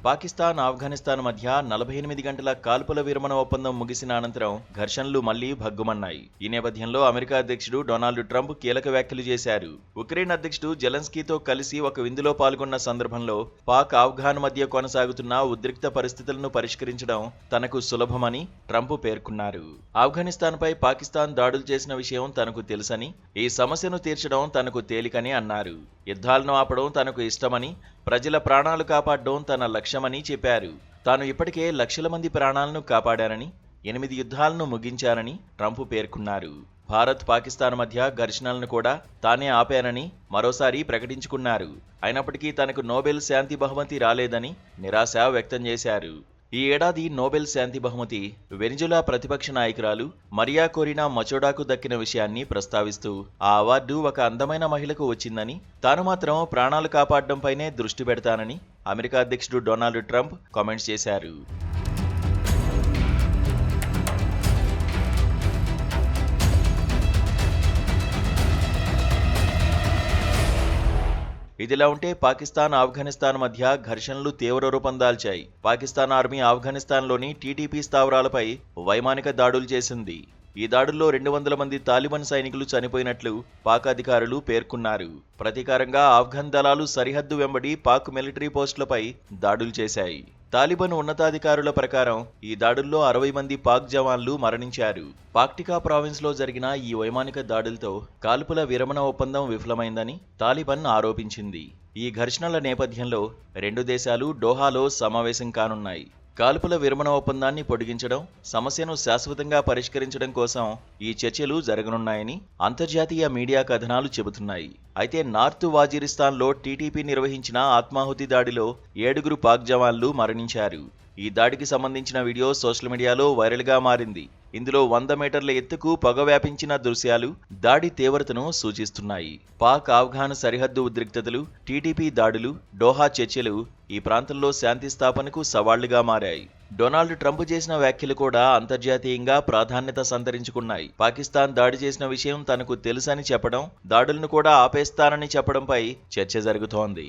పాకిస్తాన్, ఆఫ్ఘనిస్తాన్ మధ్య 48 గంటల కాల్పుల విరమణ ఒప్పందం ముగిసిన అనంతరం ఘర్షణలు మళ్లీ భగ్గుమన్నాయి. ఈ నేపథ్యంలో అమెరికా అధ్యక్షుడు డొనాల్డ్ ట్రంప్ కీలక వ్యాఖ్యలు చేశారు. ఉక్రెయిన్ అధ్యక్షుడు జెలెన్స్కీతో కలిసి ఒక విందులో పాల్గొన్న సందర్భంలో పాక్, ఆఫ్ఘాన్ మధ్య కొనసాగుతున్న ఉద్రిక్త పరిస్థితులను పరిష్కరించడం తనకు సులభమని ట్రంప్ పేర్కొన్నారు. ఆఫ్ఘనిస్తాన్పై పాకిస్తాన్ దాడులు చేసిన విషయం తనకు తెలుసని, ఈ సమస్యను తీర్చడం తనకు తేలికని అన్నారు. యుద్ధాలను ఆపడం తనకు ఇష్టమని, ప్రజల ప్రాణాలు కాపాడడం తన లక్ష్యమని చెప్పారు. తాను ఇప్పటికే లక్షల మంది ప్రాణాలను కాపాడానని, 8 యుద్ధాలను ముగించానని ట్రంప్ పేర్కొన్నారు. భారత్, పాకిస్తాన్ మధ్య ఘర్షణలను కూడా తానే ఆపానని మరోసారి ప్రకటించుకున్నారు. అయినప్పటికీ తనకు నోబెల్ శాంతి బహుమతి రాలేదని నిరాశ వ్యక్తం చేశారు. ఈ ఏడాది నోబెల్ శాంతి బహుమతి వెనిజులా ప్రతిపక్ష నాయకురాలు మరియా కొరినా మచోడాకు దక్కిన విషయాన్ని ప్రస్తావిస్తూ ఆ అవార్డు ఒక అందమైన మహిళకు వచ్చిందని, తాను మాత్రం ప్రాణాలు కాపాడడంపైనే దృష్టి పెడతానని అమెరికా అధ్యక్షుడు డొనాల్డ్ ట్రంప్ కామెంట్స్ చేశారు. ఇదిలా ఉంటే పాకిస్తాన్, ఆఫ్ఘనిస్తాన్ మధ్య ఘర్షణలు తీవ్ర రూపం దాల్చాయి. పాకిస్తాన్ ఆర్మీ ఆఫ్ఘనిస్తాన్లోని టీటీపీ స్థావరాలపై వైమానిక దాడులు చేసింది. ఈ దాడుల్లో 200 మంది తాలిబాన్ సైనికులు చనిపోయినట్లు పాక్ అధికారులు పేర్కొన్నారు. ప్రతీకారంగా ఆఫ్ఘన్ దళాలు సరిహద్దు వెంబడి పాక్ మిలిటరీ పోస్టులపై దాడులు చేశాయి. తాలిబాన్ ఉన్నతాధికారుల ప్రకారం ఈ దాడుల్లో 60 మంది పాక్ జవాన్లు మరణించారు. పాక్టికా ప్రావిన్స్లో జరిగిన ఈ వైమానిక దాడులతో కాల్పుల విరమణ ఒప్పందం విఫలమైందని తాలిబాన్ ఆరోపించింది. ఈ ఘర్షణల నేపథ్యంలో 2 దేశాలు డోహాలో సమావేశం కానున్నాయి. కాల్పుల విరమణ ఒప్పందాన్ని పొడిగించడం, సమస్యను శాశ్వతంగా పరిష్కరించడం కోసం ఈ చర్చలు జరగనున్నాయని అంతర్జాతీయ మీడియా కథనాలు చెబుతున్నాయి. అయితే నార్త్ వాజిరిస్తాన్లో టీటీపీ నిర్వహించిన ఆత్మాహుతి దాడిలో 7 పాక్ జవాన్లు మరణించారు. ఈ దాడికి సంబంధించిన వీడియో సోషల్ మీడియాలో వైరల్గా మారింది. ఇందులో 100 మీటర్ల ఎత్తుకు పొగ వ్యాపించిన దృశ్యాలు దాడి తీవ్రతను సూచిస్తున్నాయి. పాక్, ఆఫ్ఘాన్ సరిహద్దు ఉద్రిక్తతలు, టీటీపీ దాడులు, డోహా చర్చలు ఈ ప్రాంతంలో శాంతి స్థాపనకు సవాళ్లుగా మారాయి. డొనాల్డ్ ట్రంప్ చేసిన వ్యాఖ్యలు కూడా అంతర్జాతీయంగా ప్రాధాన్యత సంతరించుకున్నాయి. పాకిస్తాన్ దాడి చేసిన విషయం తనకు తెలుసని చెప్పడం, దాడులను కూడా ఆపేస్తానని చెప్పడంపై చర్చ జరుగుతోంది.